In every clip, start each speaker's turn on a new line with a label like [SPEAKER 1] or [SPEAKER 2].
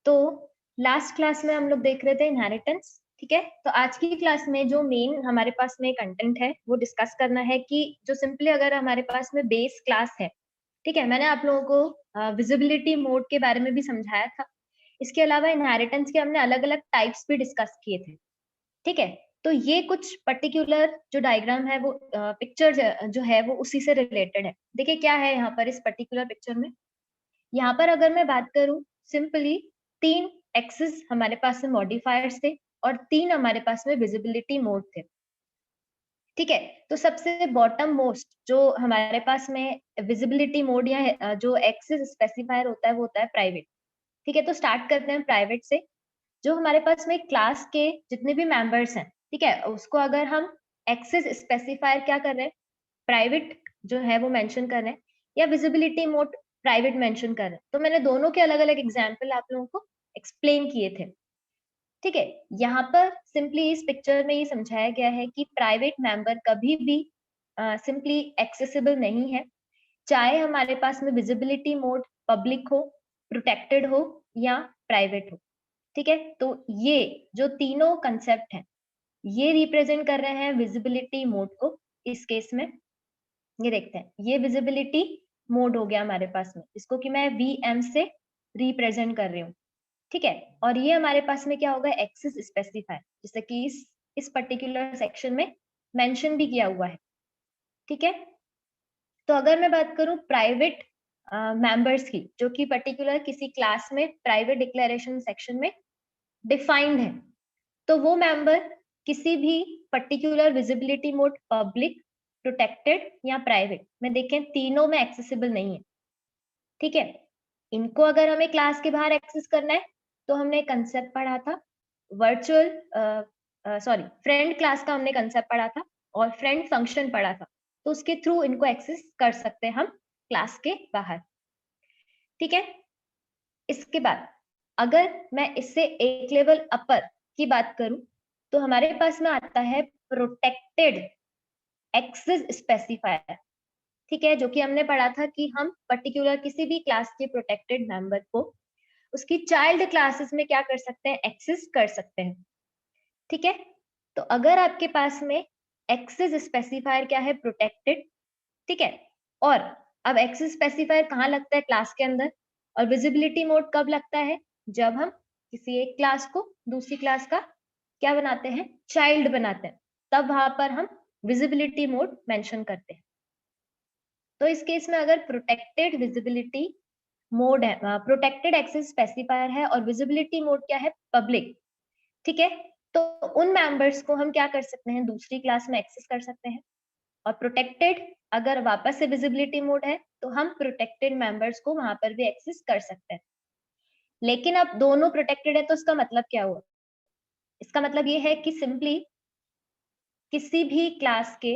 [SPEAKER 1] तो last class में हम लोग देख रहे थे इनहेरिटेंस, ठीक है। तो आज की क्लास में जो मेन हमारे पास में कंटेंट है वो डिस्कस करना है कि जो सिंपली अगर हमारे पास में बेस क्लास है, ठीक है। मैंने आप लोगों को विजिबिलिटी मोड के बारे में भी समझाया था। इसके अलावा इनहेरिटेंस के हमने अलग अलग टाइप्स भी डिस्कस किए थे, ठीक है। तो ये कुछ पर्टिकुलर जो डायग्राम है वो पिक्चर जो है वो उसी से रिलेटेड है। देखिए क्या है यहाँ पर इस पर्टिकुलर पिक्चर में। यहाँ पर अगर मैं बात करूं, सिंपली 3 एक्सिस हमारे पास में मॉडिफायर्स थे और 3 हमारे पास में विजिबिलिटी मोड थे, ठीक है। तो सबसे बॉटम मोस्ट जो हमारे पास में विजिबिलिटी मोड या जो एक्सिस स्पेसिफायर होता है वो होता है प्राइवेट, ठीक है। तो स्टार्ट करते हैं प्राइवेट से। जो हमारे पास में क्लास के जितने भी मेंबर्स हैं, ठीक है, उसको अगर हम एक्सेस स्पेसिफायर क्या कर रहे हैं, प्राइवेट जो है वो मेंशन कर रहे हैं, या विजिबिलिटी मोड प्राइवेट मेंशन कर रहे हैं। तो मैंने दोनों के अलग अलग एग्जाम्पल आप लोगों को एक्सप्लेन किए थे, ठीक है। यहाँ पर सिंपली इस पिक्चर में ये समझाया गया है कि प्राइवेट मेंबर कभी भी सिंपली एक्सेसिबल नहीं है, चाहे हमारे पास में विजिबिलिटी मोड पब्लिक हो, प्रोटेक्टेड हो या प्राइवेट हो, ठीक है। तो ये जो तीनों कंसेप्ट हैं ये रिप्रेजेंट कर रहे हैं विजिबिलिटी मोड को। इस केस में ये देखते हैं, ये विजिबिलिटी मोड हो गया हमारे पास में, इसको कि मैं वीएम से रिप्रेजेंट कर रही हूँ, ठीक है। और ये हमारे पास में क्या होगा, एक्सेस स्पेसिफायर, जैसे कि इस पर्टिकुलर सेक्शन में मेंशन भी किया हुआ है, ठीक है। तो अगर मैं बात करूं प्राइवेट मेंबर्स की, जो कि पर्टिकुलर किसी क्लास में प्राइवेट डिक्लेरेशन सेक्शन में डिफाइंड है, तो वो मेंबर किसी भी particular visibility mode public, protected या प्राइवेट में देखें तीनों में एक्सेसिबल नहीं है, ठीक है। इनको अगर हमें क्लास के बाहर एक्सेस करना है तो हमने कंसेप्ट पढ़ा था वर्चुअल फ्रेंड क्लास का हमने कंसेप्ट पढ़ा था और फ्रेंड फंक्शन पढ़ा था। तो उसके थ्रू इनको एक्सेस कर सकते हैं हम क्लास के बाहर, ठीक है। इसके बाद अगर मैं इससे एक लेवल अपर की बात करूं तो हमारे पास में आता है प्रोटेक्टेड एक्सेस स्पेसिफायर, ठीक है। जो कि हमने पढ़ा था कि हम पर्टिकुलर किसी भी क्लास के प्रोटेक्टेड मेंबर को उसकी चाइल्ड क्लासेस में क्या कर सकते हैं, एक्सेस कर सकते हैं, ठीक है। तो अगर आपके पास में एक्सेस स्पेसिफायर क्या है, प्रोटेक्टेड, ठीक है। और अब एक्सेस स्पेसिफायर कहाँ लगता है, क्लास के अंदर। और विजिबिलिटी मोड कब लगता है, जब हम किसी एक क्लास को दूसरी क्लास का क्या बनाते हैं, चाइल्ड बनाते हैं, तब वहां पर हम विजिबिलिटी मोड मेंशन करते हैं। तो इस केस में अगर प्रोटेक्टेड विजिबिलिटी मोड है, प्रोटेक्टेड एक्सेस स्पेसिफायर है और विजिबिलिटी मोड क्या है, पब्लिक, ठीक है। तो उन मेंबर्स को हम क्या कर सकते हैं, दूसरी क्लास में एक्सेस कर सकते हैं। और प्रोटेक्टेड अगर वापस से विजिबिलिटी मोड है तो हम प्रोटेक्टेड मेंबर्स को वहां पर भी एक्सेस कर सकते हैं। लेकिन अब दोनों प्रोटेक्टेड है तो इसका मतलब क्या हुआ, इसका मतलब ये है कि सिंपली किसी भी क्लास के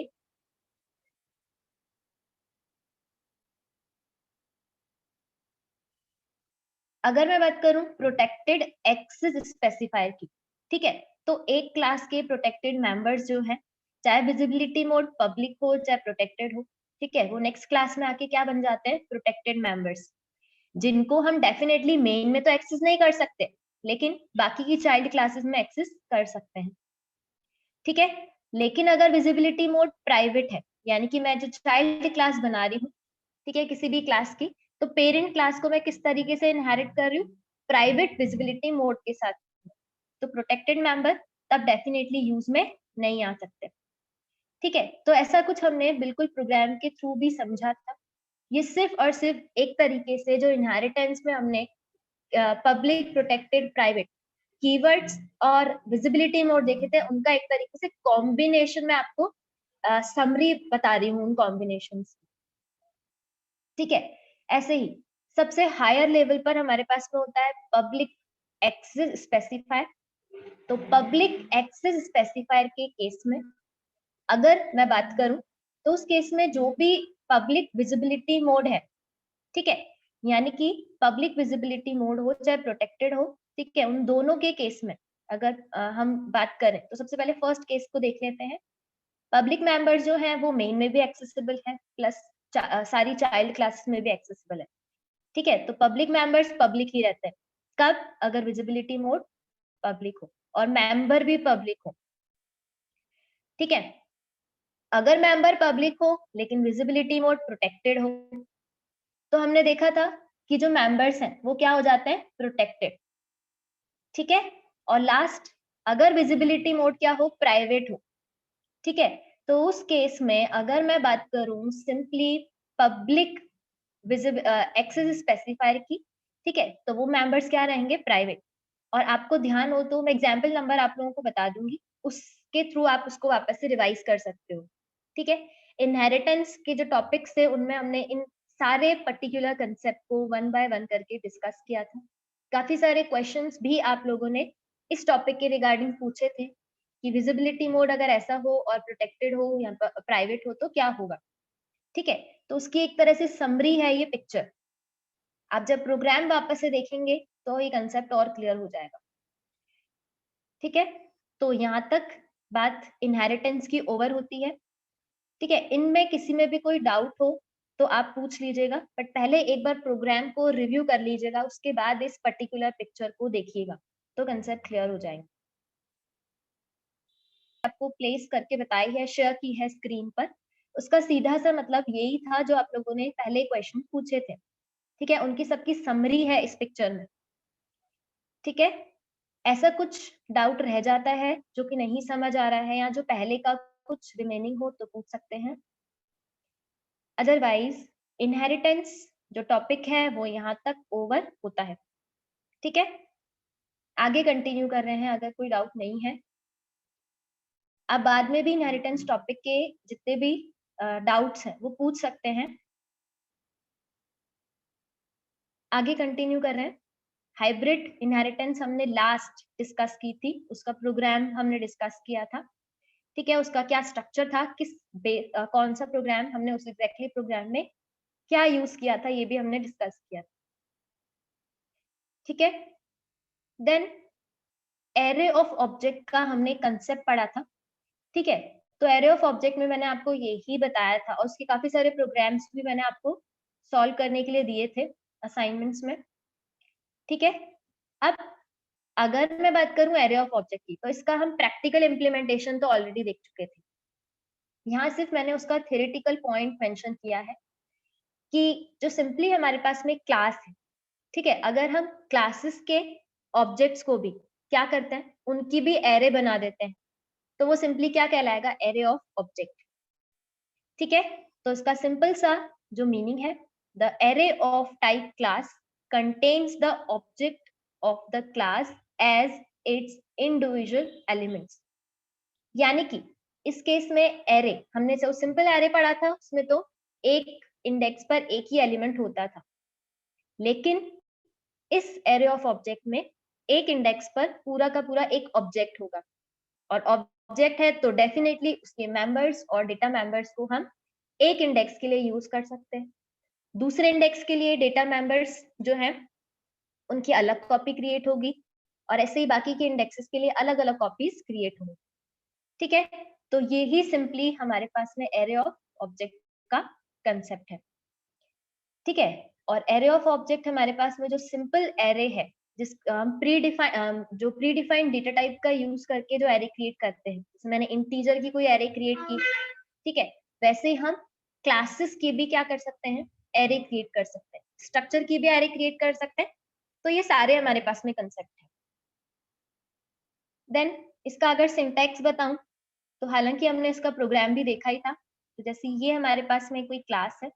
[SPEAKER 1] अगर मैं बात करूं प्रोटेक्टेड एक्सेस स्पेसिफायर की, ठीक है। तो एक क्लास के प्रोटेक्टेड मेंबर्स जो हैं, चाहे विजिबिलिटी मोड पब्लिक हो चाहे प्रोटेक्टेड हो, ठीक है, वो नेक्स्ट क्लास में आके क्या बन जाते हैं, प्रोटेक्टेड मेंबर्स, जिनको हम डेफिनेटली मेन में तो एक्सेस नहीं कर सकते लेकिन बाकी की चाइल्ड क्लासेस में एक्सेस कर सकते हैं, ठीक है। लेकिन अगर विजिबिलिटी मोड प्राइवेट है, यानी कि मैं जो चाइल्ड क्लास बना रही हूँ, ठीक है, किसी भी क्लास की, तो पेरेंट क्लास को मैं किस तरीके से इनहेरिट कर रही हूँ, प्राइवेट विजिबिलिटी मोड के साथ। तो प्रोटेक्टेड मेंबर तब डेफिनेटली यूज में नहीं आ सकते, ठीक है। तो ऐसा कुछ हमने बिल्कुल प्रोग्राम के थ्रू भी समझा था। ये सिर्फ और सिर्फ एक तरीके से जो इनहेरिटेंस में हमने पब्लिक, प्रोटेक्टेड, प्राइवेट कीवर्ड्स और विजिबिलिटी मोड देखे थे, उनका एक तरीके से कॉम्बिनेशन में आपको समरी बता रही हूँ उन कॉम्बिनेशन, ठीक है। ऐसे ही सबसे हायर लेवल पर हमारे पास में होता है पब्लिक एक्सेस स्पेसिफायर। तो पब्लिक एक्सेस स्पेसिफायर के केस में अगर मैं बात करूं तो उस केस में जो भी पब्लिक विजिबिलिटी मोड है, ठीक है, यानी कि पब्लिक विजिबिलिटी मोड हो चाहे प्रोटेक्टेड हो, ठीक है, उन दोनों के केस में अगर हम बात करें तो सबसे पहले फर्स्ट केस को देख लेते हैं। पब्लिक मेंबर्स जो है वो मेन में भी एक्सेसिबल है प्लस सारी चाइल्ड क्लासेस में भी एक्सेसिबल है, ठीक है। तो पब्लिक मेंबर्स पब्लिक ही रहते हैं, कब? अगर विजिबिलिटी मोड पब्लिक हो और मेंबर भी पब्लिक हो, ठीक है। अगर मेंबर पब्लिक हो लेकिन विजिबिलिटी मोड प्रोटेक्टेड हो, तो हमने देखा था कि जो मेंबर्स हैं वो क्या हो जाते हैं? प्रोटेक्टेड, ठीक है। और लास्ट, अगर विजिबिलिटी मोड क्या हो? प्राइवेट हो, ठीक है। तो उस केस में अगर मैं बात करूं सिंपली पब्लिक एक्सेस स्पेसिफायर की, ठीक है, तो वो मेंबर्स क्या रहेंगे? प्राइवेट। और आपको ध्यान हो तो मैं एग्जाम्पल नंबर आप लोगों को बता दूंगी, उसके थ्रू आप उसको वापस से रिवाइज कर सकते हो, ठीक है। इनहेरिटेंस के जो टॉपिक्स थे उनमें हमने इन सारे पर्टिकुलर कंसेप्ट को वन बाय वन करके डिस्कस किया था। काफी सारे क्वेश्चंस भी आप लोगों ने इस टॉपिक के रिगार्डिंग पूछे थे कि विजिबिलिटी मोड अगर ऐसा हो और प्रोटेक्टेड हो या प्राइवेट हो तो क्या होगा, ठीक है। तो उसकी एक तरह से समरी है ये पिक्चर। आप जब प्रोग्राम वापस से देखेंगे तो ये कंसेप्ट और क्लियर हो जाएगा, ठीक है। तो यहाँ तक बात इनहेरिटेंस की ओवर होती है, ठीक है। इनमें किसी में भी कोई डाउट हो तो आप पूछ लीजिएगा, बट पहले एक बार प्रोग्राम को रिव्यू कर लीजिएगा, उसके बाद इस पर्टिकुलर पिक्चर को देखिएगा तो कंसेप्ट क्लियर हो जाएंगे। आपको प्लेस करके बताई है, शेयर की है स्क्रीन पर, उसका सीधा सा मतलब यही था जो आप लोगों ने पहले क्वेश्चन पूछे थे, ठीक है। उनकी सबकी समरी है इस पिक्चर में, ठीक है। ऐसा कुछ डाउट रह जाता है जो कि नहीं समझ आ रहा है या जो पहले का कुछ रिमेनिंग हो तो पूछ सकते हैं। अदरवाइज इनहेरिटेंस जो टॉपिक है वो यहाँ तक ओवर होता है, ठीक है। आगे कंटिन्यू कर रहे हैं अगर कोई डाउट नहीं है। आप बाद में भी इनहेरिटेंस टॉपिक के जितने भी डाउट्स हैं वो पूछ सकते हैं। आगे कंटिन्यू कर रहे हैं। हाइब्रिड इनहेरिटेंस हमने लास्ट डिस्कस की थी, उसका प्रोग्राम हमने डिस्कस किया था, ठीक है। उसका क्या स्ट्रक्चर था, कौन सा प्रोग्राम हमने उस एग्जैक्टली प्रोग्राम में क्या यूज किया था, ये भी हमने डिस्कस किया था, ठीक है। देन एरे ऑफ ऑब्जेक्ट का हमने कंसेप्ट पढ़ा था, ठीक है। तो एरे ऑफ ऑब्जेक्ट में मैंने आपको यही बताया था और उसके काफी सारे प्रोग्राम्स भी मैंने आपको सॉल्व करने के लिए दिए थे असाइनमेंट्स में, ठीक है। अब अगर मैं बात करूं एरे ऑफ ऑब्जेक्ट की, तो इसका हम प्रैक्टिकल इम्प्लीमेंटेशन तो ऑलरेडी देख चुके थे। यहाँ सिर्फ मैंने उसका थ्योरेटिकल पॉइंट मेंशन किया है कि जो सिंपली हमारे पास में क्लास है, ठीक है, अगर हम क्लासेस के ऑब्जेक्ट्स को भी क्या करते हैं, उनकी भी एरे बना देते हैं, तो वो सिंपली क्या कहलाएगा? एरे ऑफ ऑब्जेक्ट, ठीक है। तो इसका सिंपल सा जो मीनिंग है, the array of type class contains the object of the class as its individual elements. यानी कि इस केस में एरे, हमने जो सिंपल एरे पढ़ा था उसमें तो एक इंडेक्स पर एक ही एलिमेंट होता था, लेकिन इस एरे ऑफ ऑब्जेक्ट में एक इंडेक्स पर पूरा का पूरा एक ऑब्जेक्ट होगा, और ऑब्जेक्ट है तो डेफिनेटली उसके मेंबर्स और डेटा मेंबर्स को हम एक इंडेक्स के लिए यूज कर सकते हैं। दूसरे इंडेक्स के लिए डेटा मेंबर्स जो हैं उनकी अलग कॉपी क्रिएट होगी, और ऐसे ही बाकी के इंडेक्सेस के लिए अलग अलग कॉपीज क्रिएट होंगी, ठीक है। तो ये ही सिंपली हमारे पास में एरे ऑफ ऑब्जेक्ट का कंसेप्ट है, ठीक है। और एरे ऑफ ऑब्जेक्ट हमारे पास में जो सिंपल एरे है, जिस हम जो प्री डिफाइंड डेटा टाइप का यूज करके जो एरे क्रिएट करते हैं, जैसे मैंने इंटीजर की कोई एरे क्रिएट की, ठीक है, वैसे हम क्लासेस की भी क्या कर सकते हैं? एरे क्रिएट कर सकते हैं, स्ट्रक्चर की भी एरे क्रिएट कर सकते हैं। तो ये सारे हमारे पास में कंसेप्ट है। देन इसका अगर सिंटैक्स बताऊं तो हालांकि हमने इसका प्रोग्राम भी देखा ही था। तो जैसे ये हमारे पास में कोई क्लास है,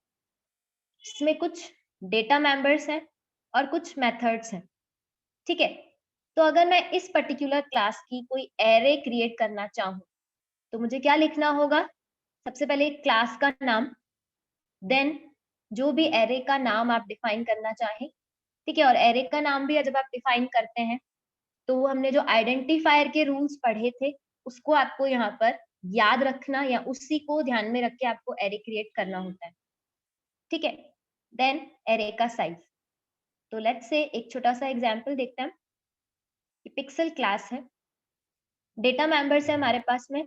[SPEAKER 1] इसमें कुछ डेटा मेंबर्स हैं और कुछ मेथड्स हैं, ठीक है। तो अगर मैं इस पर्टिकुलर क्लास की कोई एरे क्रिएट करना चाहूँ तो मुझे क्या लिखना होगा? सबसे पहले क्लास का नाम, देन जो भी एरे का नाम आप डिफाइन करना चाहें, ठीक है। और एरे का नाम भी जब आप डिफाइन करते हैं तो वो हमने जो आइडेंटिफायर के रूल्स पढ़े थे उसको आपको यहाँ पर याद रखना या उसी को ध्यान में रख के आपको एरे क्रिएट करना होता है, ठीक है। देन एरे का साइज, तो लेट्स से एक छोटा सा एग्जांपल देखते हैं। पिक्सल क्लास है, डेटा मेंबर्स है हमारे पास में।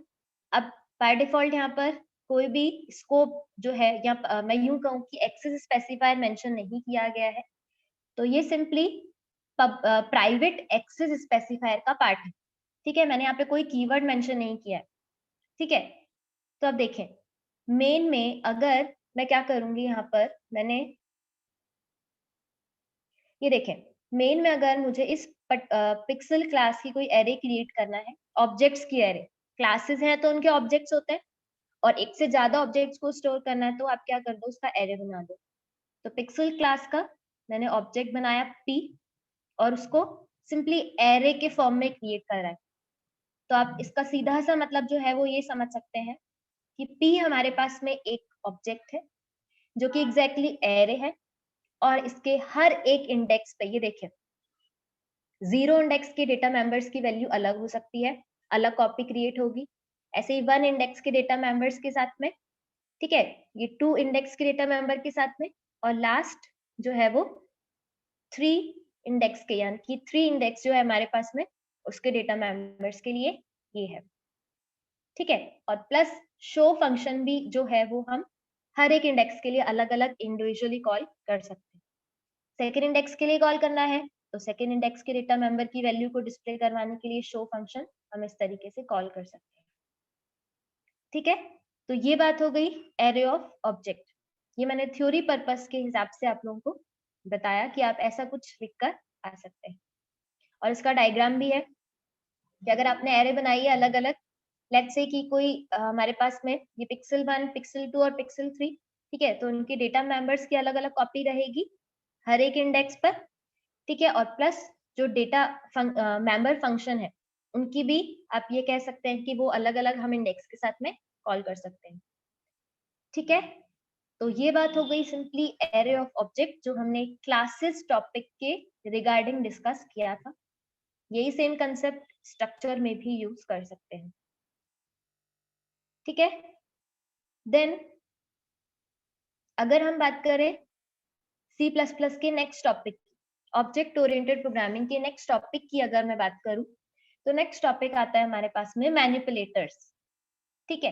[SPEAKER 1] अब बाय डिफॉल्ट यहाँ पर कोई भी स्कोप जो है, या मैं यूं कहूँ कि एक्सेस स्पेसिफायर मेंशन नहीं किया गया है, तो ये सिंपली प्राइवेट एक्सेस स्पेसिफायर का पार्ट है। ठीक है, मैंने यहाँ पे कोई कीवर्ड मेंशन नहीं किया है। ठीक है, तो अब देखें मेन में अगर मैं क्या करूंगी, यहाँ पर मैंने ये देखें मेन में अगर मुझे इस पिक्सल क्लास की कोई एरे क्रिएट करना है, ऑब्जेक्ट्स की एरे, क्लासेस हैं तो उनके ऑब्जेक्ट्स होते हैं, और एक से ज्यादा ऑब्जेक्ट्स को स्टोर करना है तो आप क्या कर दो, उसका एरे बना दो। तो पिक्सल क्लास का मैंने ऑब्जेक्ट बनाया p, और उसको सिंपली एरे के फॉर्म में क्रिएट कर रहा है। तो आप इसका सीधा सा मतलब जो है वो ये समझ सकते हैं कि p हमारे पास में एक ऑब्जेक्ट है जो कि एग्जैक्टली एरे है, और इसके हर एक इंडेक्स पे ये देखिए 0 इंडेक्स के डेटा मेंबर्स की वैल्यू अलग हो सकती है, अलग कॉपी क्रिएट होगी। ऐसे ही 1 इंडेक्स के डेटा मेंबर्स के साथ में, ठीक है, ये 2 इंडेक्स के डेटा मेंबर के साथ में, और लास्ट जो है वो 3 इंडेक्स के, यानी कि 3 इंडेक्स जो है हमारे पास में उसके डेटा मेंबर्स के लिए ये है। ठीक है, और प्लस शो फंक्शन भी जो है वो हम हर एक इंडेक्स के लिए अलग अलग इंडिविजुअली कॉल कर सकते हैं। सेकेंड इंडेक्स के लिए कॉल करना है तो सेकेंड इंडेक्स के डेटा मेंबर की वैल्यू को डिस्प्ले करवाने के लिए शो फंक्शन हम इस तरीके से कॉल कर सकते हैं। ठीक है, तो ये बात हो गई एरे ऑफ ऑब्जेक्ट। ये मैंने थ्योरी पर्पस के हिसाब से आप लोगों को बताया कि आप ऐसा कुछ लिखकर आ सकते हैं, और इसका डायग्राम भी है कि अगर आपने एरे बनाई है अलग अलग, लेट्स से कि कोई हमारे पास में ये पिक्सल 1, पिक्सल 2 और पिक्सल 3, ठीक है, तो उनके डेटा मेंबर्स की अलग अलग कॉपी रहेगी हर एक इंडेक्स पर। ठीक है, और प्लस जो डेटा मेंबर फंक्शन है उनकी भी आप ये कह सकते हैं कि वो अलग अलग हम इंडेक्स के साथ में कॉल कर सकते हैं। ठीक है, तो ये बात हो गई सिंपली एरे ऑफ ऑब्जेक्ट जो हमने क्लासेस टॉपिक के रिगार्डिंग डिस्कस किया था। यही सेम कंसेप्ट स्ट्रक्चर में भी यूज कर सकते हैं। ठीक है, देन अगर हम बात करें C++ के next topic, object oriented programming के नेक्स्ट टॉपिक की अगर मैं बात करूं, तो नेक्स्ट टॉपिक आता है हमारे पास में मैनिपुलेटर्स। ठीक है,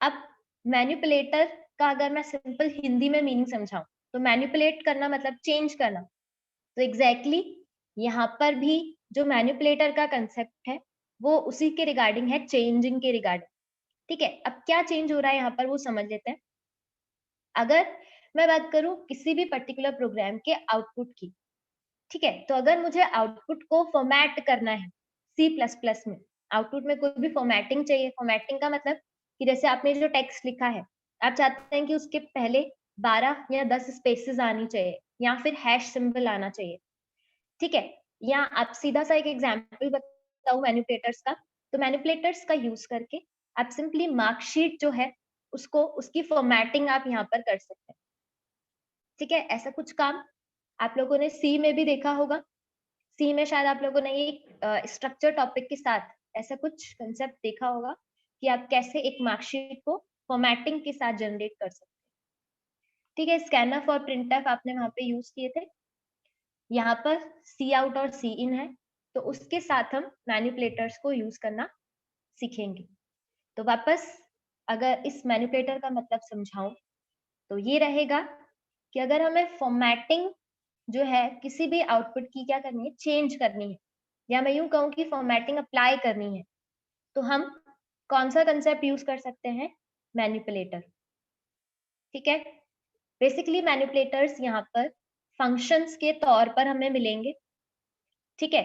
[SPEAKER 1] अब मैनिपुलेटर का अगर मैं सिंपल हिंदी में मीनिंग समझाऊं तो मैनिपुलेट करना मतलब चेंज करना। तो एग्जैक्टली यहाँ पर भी जो मैनिपुलेटर का कंसेप्ट है वो उसी के रिगार्डिंग है, चेंजिंग के रिगार्डिंग। ठीक है, अब क्या चेंज हो रहा है यहाँ पर वो समझ लेते हैं। अगर मैं बात करूं किसी भी पर्टिकुलर प्रोग्राम के आउटपुट की, ठीक है, तो अगर मुझे आउटपुट को फॉर्मेट करना है C++ में, आउटपुट में कोई भी फॉर्मेटिंग चाहिए। फॉर्मेटिंग का मतलब कि जैसे आपने जो टेक्स्ट लिखा है, आप चाहते हैं कि उसके पहले 12 या 10 स्पेसेस आनी चाहिए, या फिर हैश सिंबल आना चाहिए। ठीक है, या आप सीधा सा एक एग्जाम्पल बताऊं मैनिपुलेटर्स का, तो मैनिपुलेटर्स का यूज करके आप सिंपली मार्कशीट जो है उसको, उसकी फॉर्मेटिंग आप यहाँ पर कर सकते हैं। ठीक है, ऐसा कुछ काम आप लोगों ने सी में भी देखा होगा। सी में शायद आप लोगों ने ये स्ट्रक्चर टॉपिक के साथ ऐसा कुछ कंसेप्ट देखा होगा कि आप कैसे एक मार्कशीट को फॉर्मेटिंग के साथ जनरेट कर सकते हैं। ठीक है, स्कैनफ और प्रिंटफ आपने वहां पे यूज किए थे। यहाँ पर सी आउट और सी इन है, तो उसके साथ हम मैनिपुलेटर्स को यूज करना सीखेंगे। तो वापस अगर इस मैनिपुलेटर का मतलब समझाऊं तो ये रहेगा कि अगर हमें फॉर्मेटिंग जो है किसी भी आउटपुट की क्या करनी है, चेंज करनी है, या मैं यूं कहूँ कि फॉर्मेटिंग अप्लाई करनी है, तो हम कौन सा कंसेप्ट यूज कर सकते हैं, मैनिपुलेटर। ठीक है, बेसिकली मैनिपुलेटर्स यहाँ पर फंक्शंस के तौर पर हमें मिलेंगे। ठीक है,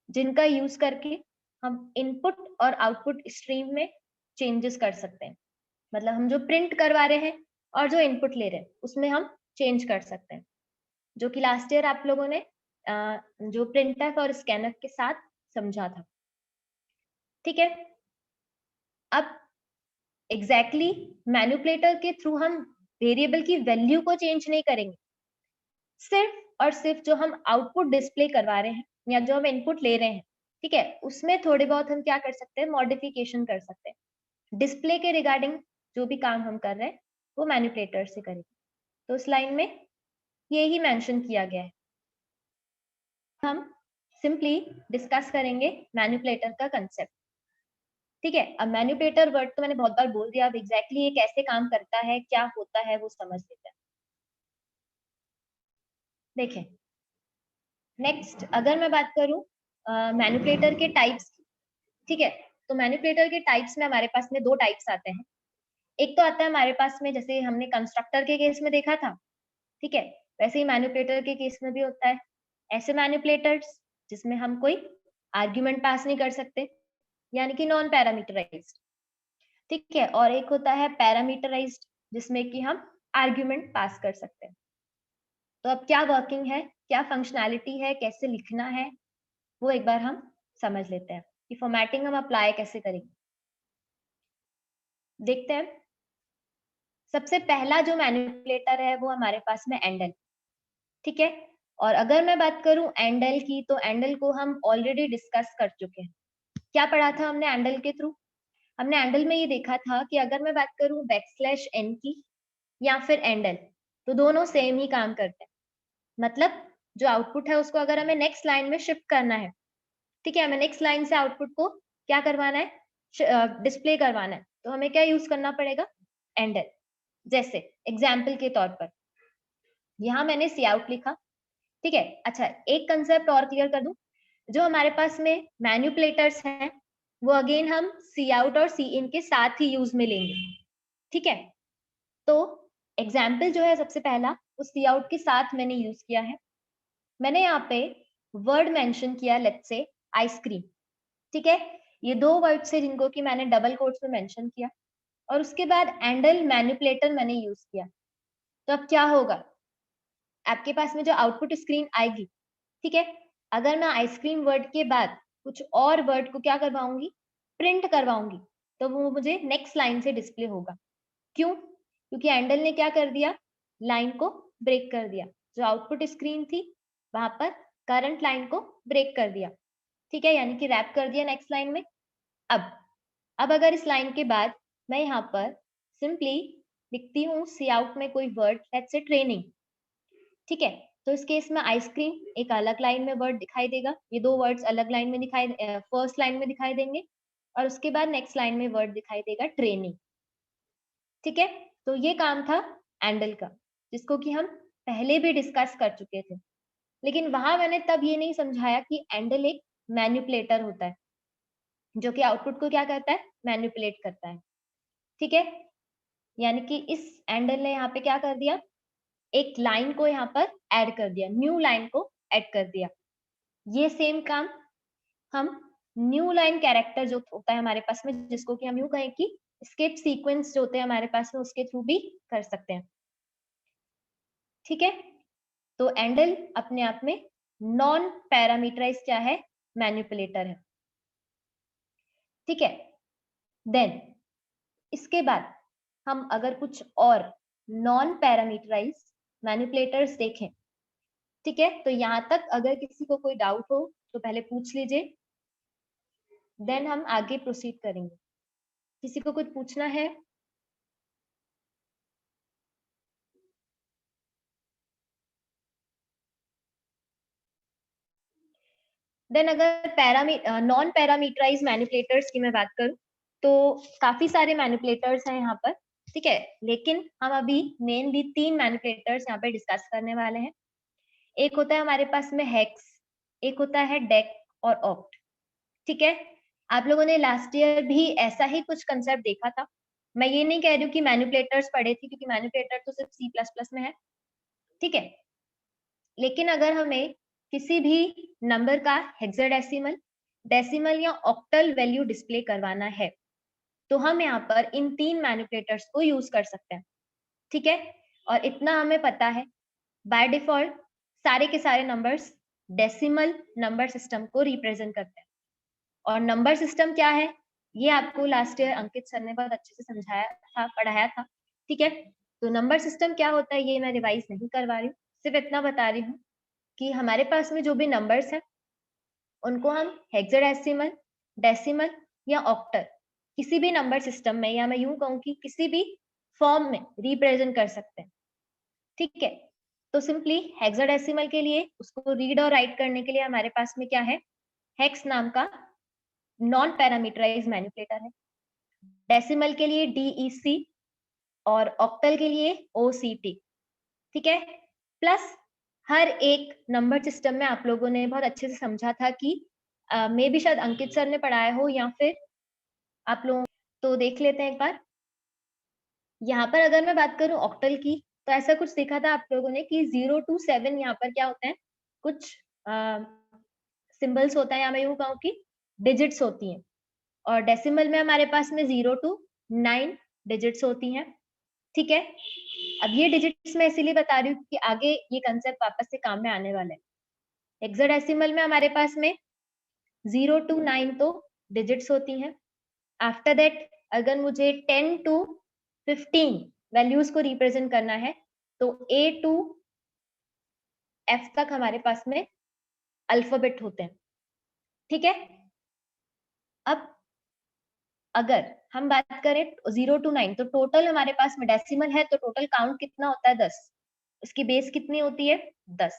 [SPEAKER 1] जिनका यूज करके हम इनपुट और आउटपुट स्ट्रीम में चेंजेस कर सकते हैं। मतलब हम जो प्रिंट करवा रहे हैं और जो इनपुट ले रहे हैं उसमें हम चेंज कर सकते हैं, जो कि लास्ट ईयर आप लोगों ने जो प्रिंटफ और स्कैनफ के साथ समझा था। ठीक है, अब एग्जैक्टली मैनिपुलेटर के थ्रू हम वेरिएबल की वैल्यू को चेंज नहीं करेंगे, सिर्फ और सिर्फ जो हम आउटपुट डिस्प्ले करवा रहे हैं या जो हम इनपुट ले रहे हैं, ठीक है, उसमें थोड़े बहुत हम क्या कर सकते हैं, मॉडिफिकेशन कर सकते हैं। डिस्प्ले के रिगार्डिंग जो भी काम हम कर रहे हैं वो मैनिपुलेटर से करेंगे। तो इस लाइन में ये ही मेंशन किया गया है। हम सिंपली डिस्कस करेंगे मैनिपुलेटर का कंसेप्ट। ठीक है, अब मैनिपुलेटर वर्ड तो मैंने बहुत बार बोल दिया, अब एग्जैक्टली ये कैसे काम करता है, क्या होता है, वो समझ लेते हैं। देखें, नेक्स्ट अगर मैं बात करूं मैनिपुलेटर के टाइप्स की, ठीक है, तो मैनिपुलेटर के टाइप्स में हमारे पास में 2 टाइप्स आते हैं। एक तो आता है हमारे पास में जैसे हमने कंस्ट्रक्टर के केस में देखा था, ठीक है, वैसे ही मैनिपुलेटर के केस में भी होता है। ऐसे मैनिपुलेटर्स जिसमें हम कोई आर्ग्यूमेंट पास नहीं कर सकते, यानी कि नॉन पैरामीटराइज्ड, ठीक है, और एक होता है पैरामीटराइज्ड जिसमें कि हम आर्ग्यूमेंट पास कर सकते हैं। तो अब क्या वर्किंग है, क्या फंक्शनैलिटी है, कैसे लिखना है, वो एक बार हम समझ लेते हैं कि फॉर्मेटिंग हम अप्लाई कैसे करेंगे। देखते हैं। सबसे पहला जो मैनिपुलेटर है वो हमारे पास में एंडल, ठीक है, और अगर मैं बात करूं एंडल की, तो एंडल को हम ऑलरेडी डिस्कस कर चुके हैं। क्या पढ़ा था हमने एंडल के थ्रू? हमने एंडल में ये देखा था कि अगर मैं बात करूं बैकस्लैश एन की या फिर एंडल, तो दोनों सेम ही काम करते हैं। मतलब जो आउटपुट है उसको अगर हमें नेक्स्ट लाइन में शिफ्ट करना है, ठीक है, हमें नेक्स्ट लाइन से आउटपुट को क्या करवाना है, डिस्प्ले करवाना है, तो हमें क्या यूज करना पड़ेगा, एंडल। जैसे एग्जाम्पल के तौर पर यहाँ मैंने सी आउट लिखा, ठीक है। अच्छा, एक कंसेप्ट और क्लियर कर दूं, जो हमारे पास में मैनिपुलेटर्स हैं वो अगेन हम सी आउट और सी इन के साथ ही यूज में लेंगे, ठीक है। तो एग्जाम्पल जो है सबसे पहला वो सी आउट के साथ मैंने यूज किया है। मैंने यहाँ पे वर्ड मेंशन किया, लेट्स से आइसक्रीम, ठीक है, ये 2 वर्ड्स है जिनको कि मैंने डबल कोट्स में मेंशन किया, और उसके बाद एंडल मैनिपुलेटर मैंने यूज किया। तो अब क्या होगा, आपके पास में जो आउटपुट स्क्रीन आएगी, ठीक है, अगर मैं आइसक्रीम वर्ड के बाद कुछ और वर्ड को क्या करवाऊंगी, प्रिंट करवाऊंगी, तो वो मुझे नेक्स्ट लाइन से डिस्प्ले होगा। क्यों? क्योंकि एंडल ने क्या कर दिया, लाइन को ब्रेक कर दिया। जो आउटपुट स्क्रीन थी वहां पर करंट लाइन को ब्रेक कर दिया, ठीक है, यानी कि रैप कर दिया नेक्स्ट लाइन में। अब अगर इस लाइन के बाद मैं यहाँ पर सिंपली लिखती हूँ सी आउट में कोई वर्ड, लेट्स से ट्रेनिंग, ठीक है, तो इस केस में आइसक्रीम एक अलग लाइन में वर्ड दिखाई देगा, ये 2 वर्ड्स अलग लाइन में दिखाई, फर्स्ट लाइन में दिखाई देंगे, और उसके बाद नेक्स्ट लाइन में वर्ड दिखाई देगा ट्रेनिंग, ठीक है। तो ये काम था एंडल का, जिसको कि हम पहले भी डिस्कस कर चुके थे, लेकिन वहां मैंने तब ये नहीं समझाया कि एंडल एक मैनिपुलेटर होता है, जो कि आउटपुट को क्या करता है, मैनिपुलेट करता है, ठीक है। यानी कि इस एंडल ने यहाँ पे क्या कर दिया, एक लाइन को यहाँ पर ऐड कर दिया, न्यू लाइन को ऐड कर दिया। ये सेम काम हम न्यू लाइन कैरेक्टर जो होता है हमारे पास में, जिसको कि हम यूं कहें कि स्किप सीक्वेंस जो होते हैं हमारे पास में, उसके थ्रू भी कर सकते हैं, ठीक है। तो एंडल अपने आप में नॉन पैरामीटराइज क्या है, मैनिपुलेटर है, ठीक है। देन इसके बाद हम अगर कुछ और नॉन पैरामीटराइज मैनिपुलेटर्स देखें, ठीक है, तो यहाँ तक अगर किसी को कोई डाउट हो तो पहले पूछ लीजिए, देन हम आगे प्रोसीड करेंगे। किसी को कुछ पूछना है? देन अगर नॉन पैरामीटराइज मैनिपुलेटर्स की मैं बात करूं, तो काफी सारे मैनिपुलेटर्स हैं यहाँ पर, ठीक है, लेकिन हम अभी मेनली 3 मैनिपुलेटर्स यहाँ पे डिस्कस करने वाले हैं। एक होता है हमारे पास में हेक्स, एक होता है डेक और ऑक्ट, ठीक है। आप लोगों ने लास्ट ईयर भी ऐसा ही कुछ कंसेप्ट देखा था। मैं ये नहीं कह रही हूँ कि मैनिपुलेटर्स पढ़े थे, क्योंकि मैनिपुलेटर तो सिर्फ C++ में है, ठीक है। लेकिन अगर हमें किसी भी नंबर का हेक्साडेसिमल, डेसिमल या ऑक्टल वैल्यू डिस्प्ले करवाना है, तो हम यहाँ पर इन 3 मैनिपुलेटर्स को यूज कर सकते हैं, ठीक है। और इतना हमें पता है, बाय डिफॉल्ट सारे के सारे नंबर्स डेसिमल नंबर सिस्टम को रिप्रेजेंट करते हैं। और नंबर सिस्टम क्या है, ये आपको लास्ट ईयर अंकित सर ने बहुत अच्छे से समझाया था, पढ़ाया था, ठीक है। तो नंबर सिस्टम क्या होता है ये मैं रिवाइज नहीं करवा रही हूँ, सिर्फ इतना बता रही हूँ कि हमारे पास में जो भी नंबर्स हैं उनको हम हेक्साडेसिमल, डेसिमल या ऑक्टल किसी भी नंबर सिस्टम में, या मैं यूं कहूं कि किसी भी फॉर्म में रिप्रेजेंट कर सकते हैं, ठीक है। तो सिंपली हेक्साडेसिमल के लिए उसको रीड और राइट करने के लिए हमारे पास में क्या है, हेक्स नाम का नॉन पैरामीटराइज मैनिपुलेटर है। डेसिमल के लिए DEC और ऑक्टल के लिए OCT, ठीक है। प्लस हर एक नंबर सिस्टम में आप लोगों ने बहुत अच्छे से समझा था कि मे बी शायद अंकित सर ने पढ़ाया हो या फिर आप लोग, तो देख लेते हैं एक बार। यहाँ पर अगर मैं बात करूँ ऑक्टल की, तो ऐसा कुछ सीखा था आप लोगों ने कि 0 टू 7 यहाँ पर क्या होता है, कुछ सिंबल्स होता है, या मैं यूँ कहूँ कि डिजिट्स होती हैं, और डेसिमल में हमारे पास में 0 टू 9 डिजिट्स होती हैं, ठीक है? अब ये डिजिट्स मैं इसीलिए बता रही हूँ कि आगे ये कांसेप्ट वापस से काम में आने वाला है। हेक्साडेसिमल में हमारे पास में 0 टू 9 तो डिजिट्स होती हैं। आफ्टर दैट अगर मुझे 10 टू 15 वैल्यूज को रिप्रेजेंट करना है, तो A टू F तक हमारे पास में अल्फाबेट होते हैं, ठीक है? अब अगर हम बात करें 0 टू 9, तो टोटल हमारे पास में डेसिमल है, तो टोटल काउंट कितना होता है? 10। उसकी बेस कितनी होती है? 10।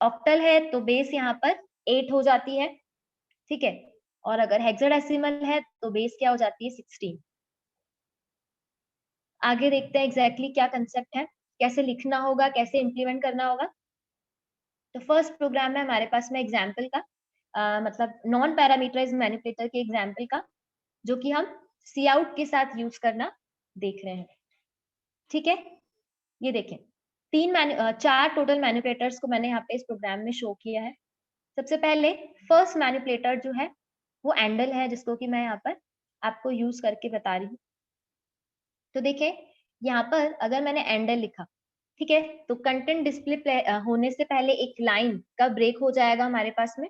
[SPEAKER 1] ऑक्टल है तो बेस यहाँ पर 8 हो जाती है, ठीक है? और अगर हेक्साडेसिमल है तो बेस क्या हो जाती है? 16। आगे देखते हैं एग्जैक्टली क्या कंसेप्ट है, कैसे लिखना होगा, कैसे इम्प्लीमेंट करना होगा। तो फर्स्ट प्रोग्राम है हमारे पास में एग्जाम्पल का, मतलब नॉन पैरामीटराइज्ड मैनिपुलेटर के एग्जाम्पल का, जो कि हम सी आउट के साथ यूज करना देख रहे हैं, ठीक है? ये देखें, 4 टोटल मैनिपुलेटर्स को मैंने यहाँ पे इस प्रोग्राम में शो किया है। सबसे पहले फर्स्ट मैनिपुलेटर जो है वो एंडल है, जिसको कि मैं यहाँ पर आपको यूज करके बता रही हूँ। तो देखें, यहाँ पर अगर मैंने एंडल लिखा, ठीक है, तो कंटेंट डिस्प्ले होने से पहले एक लाइन का ब्रेक हो जाएगा हमारे पास में,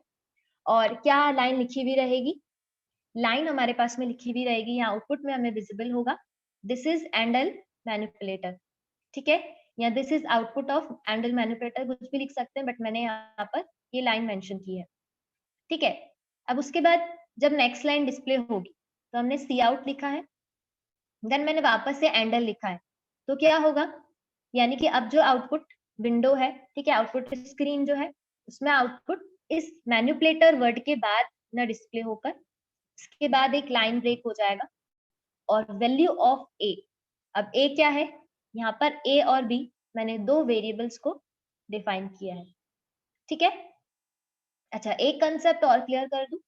[SPEAKER 1] और क्या लाइन लिखी हुई रहेगी? लाइन हमारे पास में लिखी हुई रहेगी, यहाँ आउटपुट में हमें विजिबल होगा, दिस इज एंडल मैनिपुलेटर, ठीक है? या this is output of endl manipulator, कुछ भी लिख सकते हैं, बट मैंने यहाँ पर ये लाइन मेंशन की है, ठीक है? अब उसके बाद जब नेक्स्ट लाइन डिस्प्ले होगी, तो हमने सी आउट लिखा है, देन मैंने वापस से एंडल लिखा है, तो क्या होगा? यानी कि अब जो आउटपुट विंडो है, ठीक है, आउटपुट स्क्रीन जो है, उसमें आउटपुट इस मैनिपुलेटर वर्ड के बाद ना डिस्प्ले होकर, इसके बाद एक लाइन ब्रेक हो जाएगा, और वैल्यू ऑफ ए, अब ए क्या है? यहाँ पर ए और बी मैंने 2 वेरिएबल्स को डिफाइन किया है, ठीक है? अच्छा, एक कंसेप्ट और क्लियर कर दूं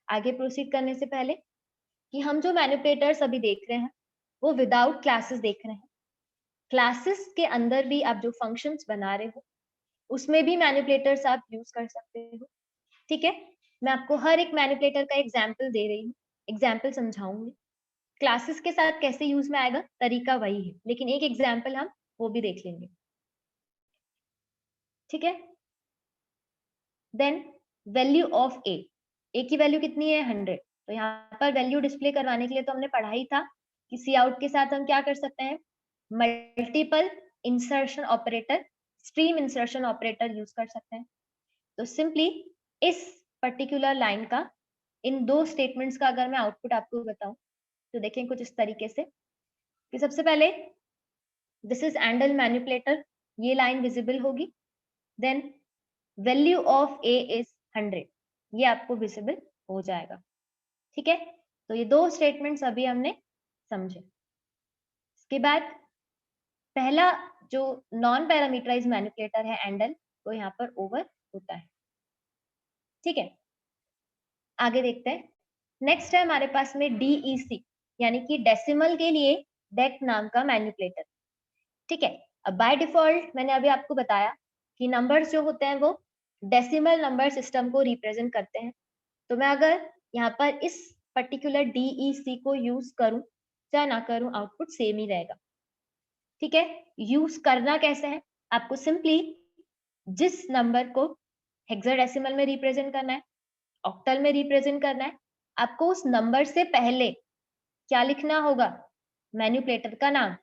[SPEAKER 1] आगे प्रोसीड करने से पहले, कि हम जो मैनिपुलेटर्स अभी देख रहे हैं वो विदाउट क्लासेस देख रहे हैं। क्लासेस के अंदर भी आप जो फंक्शंस बना रहे हो, उसमें भी मैनिपुलेटर्स आप यूज कर सकते हो, ठीक है? मैं आपको हर एक मैनिपुलेटर का एग्जाम्पल दे रही हूँ, एग्जाम्पल समझाऊंगी। क्लासेस के साथ कैसे यूज में आएगा, तरीका वही है, लेकिन एक एग्जाम्पल हम वो भी देख लेंगे, ठीक है? देन वैल्यू ऑफ ए की वैल्यू कितनी है? 100। तो यहाँ पर वैल्यू डिस्प्ले करवाने के लिए तो हमने पढ़ा ही था कि सी आउट के साथ हम क्या कर सकते हैं? Multiple insertion operator, stream insertion operator use कर सकते हैं। तो सिंपली इस पर्टिकुलर लाइन का, इन 2 स्टेटमेंट्स का अगर मैं आउटपुट आपको बताऊं, तो देखें कुछ इस तरीके से कि सबसे पहले दिस इज एंडल मैनिपुलेटर, ये लाइन विजिबल होगी, then value of a is 100, ये आपको विजिबल हो जाएगा, ठीक है? तो ये 2 स्टेटमेंट्स अभी हमने समझे। इसके बाद पहला जो नॉन पैरामीटराइज्ड मैनिपुलेटर है एंडल, वो यहाँ पर ओवर होता है, ठीक है? आगे देखते हैं। नेक्स्ट है हमारे पास में डीईसी, यानी कि डेसिमल के लिए डेक नाम का मैनिपुलेटर, ठीक है? अब बाय डिफॉल्ट मैंने अभी आपको बताया कि नंबर्स जो होते हैं वो डेसिमल नंबर सिस्टम को रिप्रेजेंट करते हैं। तो मैं अगर यहाँ पर इस पर्टिकुलर डीईसी को यूज करूं चाहे ना करूं, आउटपुट सेम ही रहेगा, ठीक है? यूज करना कैसे है? आपको सिंपली जिस नंबर को हेक्साडेसिमल में रिप्रेजेंट करना है, ऑक्टल में रिप्रेजेंट करना है, आपको उस नंबर से पहले क्या लिखना होगा? मैनिपुलेटर का नाम,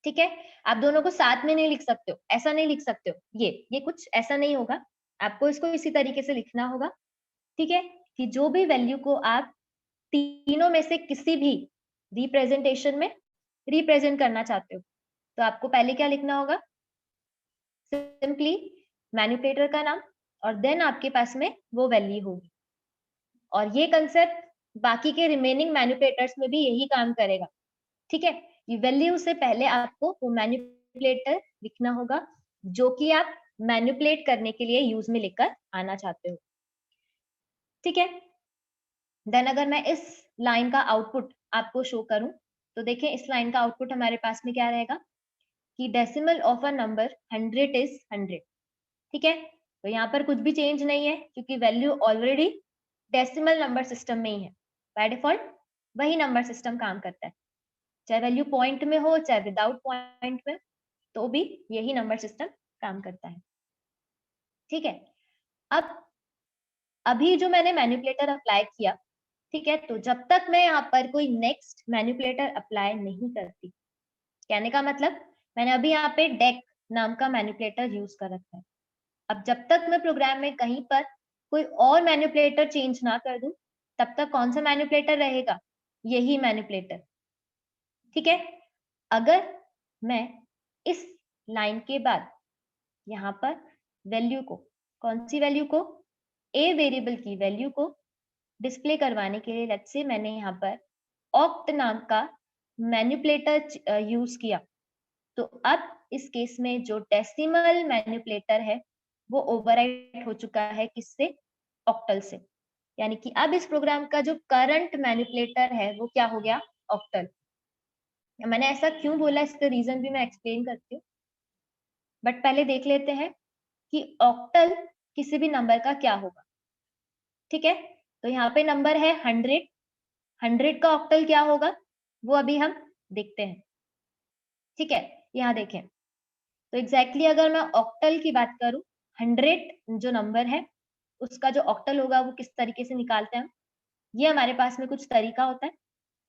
[SPEAKER 1] ठीक है? आप दोनों को साथ में नहीं लिख सकते हो, ऐसा नहीं लिख सकते हो, ये कुछ ऐसा नहीं होगा, आपको इसको इसी तरीके से लिखना होगा, ठीक है? कि जो भी वैल्यू को आप तीनों में से किसी भी रिप्रेजेंटेशन में रिप्रेजेंट करना चाहते हो, तो आपको पहले क्या लिखना होगा? सिंपली मैनिपुलेटर का नाम, और देन आपके पास में वो वैल्यू होगी। और ये कंसेप्ट बाकी के रिमेनिंग मैनिपुलेटर्स में भी यही काम करेगा, ठीक है? ये वैल्यू से पहले आपको वो मैनिपुलेटर लिखना होगा जो कि आप मैनिपुलेट करने के लिए यूज में लेकर आना चाहते हो। ठीक है, देन अगर मैं इस लाइन का आउटपुट आपको शो करूं तो देखें इस लाइन का आउटपुट हमारे पास में क्या रहेगा कि decimal of a number 100 is 100। ठीक है, तो यहाँ पर कुछ भी चेंज नहीं है क्योंकि value already decimal number system में ही है। बाय डिफॉल्ट वही नंबर सिस्टम काम करता है, चाहे वैल्यू पॉइंट में हो चाहे विदाउट पॉइंट में, तो भी यही नंबर सिस्टम काम करता है। ठीक है, अब अभी जो मैंने मैनिपुलेटर अप्लाई किया, ठीक है, तो जब तक मैं यहाँ पर कोई नेक्स्ट मैनिपुलेटर अप्लाई नहीं करती, कहने का मतलब मैंने अभी यहाँ पे डेक नाम का मैनिपुलेटर यूज कर रखा है। अब जब तक मैं प्रोग्राम में कहीं पर कोई और मैनिपुलेटर चेंज ना कर दूं, तब तक कौन सा मैनिपुलेटर रहेगा, यही मैनिपुलेटर। ठीक है, अगर मैं इस लाइन के बाद यहाँ पर वैल्यू को, कौन सी वैल्यू को, ए वेरिएबल की वैल्यू को डिस्प्ले करवाने के लिए लेट्स से मैंने यहाँ पर ऑक्ट नाम का मैनिपुलेटर यूज किया, तो अब इस केस में जो डेसिमल मैनिपुलेटर है वो ओवरराइट हो चुका है किससे, ऑक्टल से। यानी कि अब इस प्रोग्राम का जो करंट मैनिपुलेटर है वो क्या हो गया, ऑक्टल। मैंने ऐसा क्यों बोला, इसका रीजन भी मैं एक्सप्लेन करती हूँ, बट पहले देख लेते हैं कि ऑक्टल किसी भी नंबर का क्या होगा। ठीक है, तो यहाँ पे नंबर है 100, 100 का ऑक्टल क्या होगा वो अभी हम देखते हैं। ठीक है, यहाँ देखें तो एग्जैक्टली अगर मैं ऑक्टल की बात करूं, 100 जो नंबर है उसका जो ऑक्टल होगा वो किस तरीके से निकालते हैं हम, ये हमारे पास में कुछ तरीका होता है।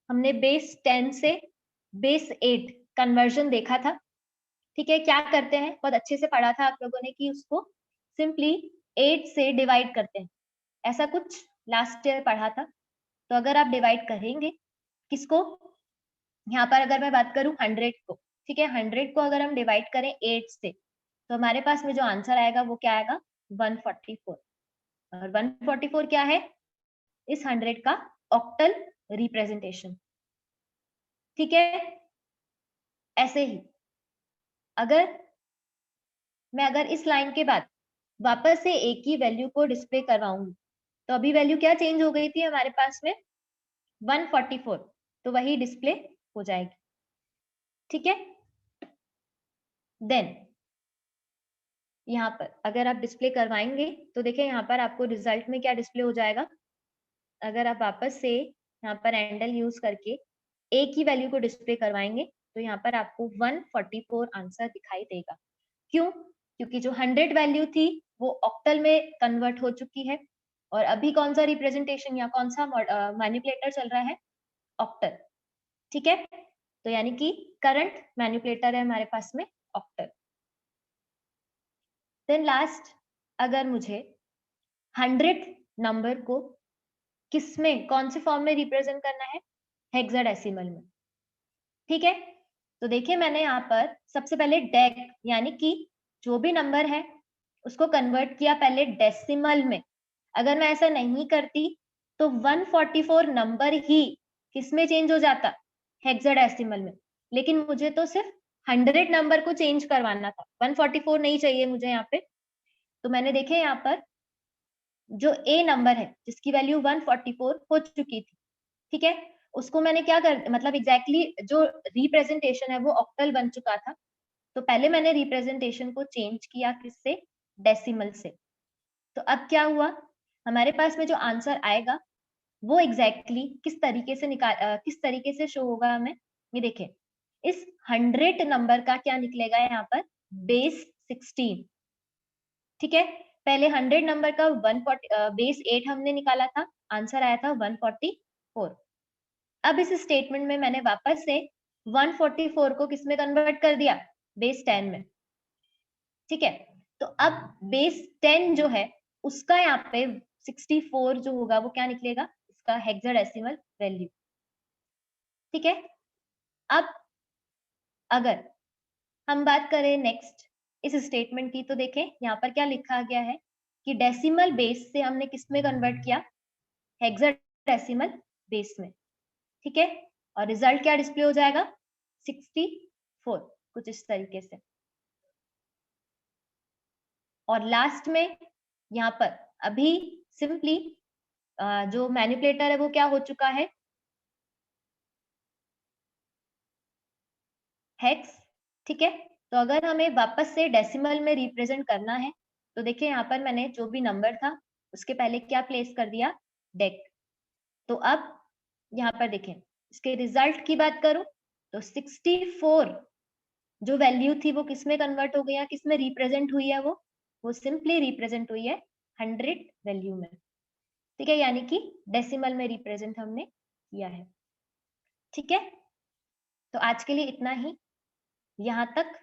[SPEAKER 1] हमने बेस 10 से बेस 8 कन्वर्जन देखा था। ठीक है, क्या करते हैं, बहुत अच्छे से पढ़ा था आप लोगों ने कि उसको सिंपली 8 से डिवाइड करते हैं, ऐसा कुछ लास्ट ईयर पढ़ा था। तो अगर आप डिवाइड करेंगे किसको, यहाँ पर अगर मैं बात करूं 100 को, ठीक है, 100 को अगर हम डिवाइड करें 8 से तो हमारे पास में जो आंसर आएगा वो क्या आएगा, 144। और 144 क्या है, इस 100 का ऑक्टल रिप्रेजेंटेशन। ठीक है, ऐसे ही अगर इस लाइन के बाद वापस से एक ही वैल्यू को डिस्प्ले करवाऊंगी तो अभी वैल्यू क्या चेंज हो गई थी हमारे पास में, 144, तो वही डिस्प्ले हो जाएगी। ठीक है, देन यहाँ पर अगर आप डिस्प्ले करवाएंगे तो देखिए यहाँ पर आपको रिजल्ट में क्या डिस्प्ले हो जाएगा, अगर आप वापस से यहाँ पर हैंडल यूज करके एक ही वैल्यू को डिस्प्ले करवाएंगे तो यहाँ पर आपको 144 आंसर दिखाई देगा। क्यों, क्योंकि जो 100 वैल्यू थी वो ऑक्टल में कन्वर्ट हो चुकी है और अभी कौन सा रिप्रेजेंटेशन या कौन सा मैनिपुलेटर चल रहा है, ऑक्टल। ठीक है, तो यानी कि करंट मैनिपुलेटर है हमारे पास में ऑक्टल। देन लास्ट, अगर मुझे 100 नंबर को किसमें, कौन से फॉर्म में रिप्रेजेंट करना है, हेक्साडेसिमल में। ठीक है, तो देखिए मैंने यहाँ पर सबसे पहले डेक यानी कि जो भी नंबर है उसको कन्वर्ट किया पहले डेसिमल में। अगर मैं ऐसा नहीं करती तो 144 नंबर ही किसमें चेंज हो जाता, हेक्साडेसिमल में। लेकिन मुझे तो सिर्फ 100 नंबर को चेंज करवाना था, 144 नहीं चाहिए मुझे यहाँ पे। तो मैंने देखे यहाँ पर जो ए नंबर है जिसकी वैल्यू 144 हो चुकी थी, ठीक है, उसको मैंने क्या कर, मतलब एग्जैक्टली जो रिप्रेजेंटेशन है वो ऑक्टल बन चुका था, तो पहले मैंने रिप्रेजेंटेशन को चेंज किया किससे, डेसिमल से। तो अब क्या हुआ, हमारे पास में जो आंसर आएगा वो एग्जैक्टली किस तरीके से शो होगा हमें, ये देखें इस 100 नंबर का क्या निकलेगा यहाँ पर, बेस 16। ठीक है, पहले 100 नंबर का 140 बेस 8 हमने निकाला था, आंसर आया था 144। अब इस स्टेटमेंट में मैंने वापस से 144 को किसमें कन्वर्ट कर दिया, बेस 10 में। ठीक है, तो अब बेस 10 जो है उसका यहाँ पे 64 जो होगा वो क्या निकलेगा, इसका हेक्साडेसिमल वैल्यू। ठीक है, अब अगर हम बात करें नेक्स्ट इस स्टेटमेंट की तो देखें यहाँ पर क्या लिखा गया है कि डेसिमल बेस से हमने किसमें कन्वर्ट किया, हेक्साडेसिमल बेस में। ठीक है, और रिजल्ट क्या डिस्प्ले हो जाएगा, 64, कुछ इस तरीके से। और लास्ट में यहाँ पर अभी सिंपली जो मैनिपुलेटर है वो क्या हो चुका है, हेक्स, ठीक है। तो अगर हमें वापस से डेसिमल में रिप्रेजेंट करना है तो देखिए यहाँ पर मैंने जो भी नंबर था उसके पहले क्या प्लेस कर दिया, डेक। तो अब यहाँ पर देखें, इसके रिजल्ट की बात करूं तो 64 जो वैल्यू थी वो किस में कन्वर्ट हो गई है, किस में रिप्रेजेंट हुई है, वो सिंपली रिप्रेजेंट हुई है 100 वैल्यू में, ठीक है, यानी कि डेसिमल में रिप्रेजेंट हमने किया है। ठीक है, तो आज के लिए इतना ही। यहाँ तक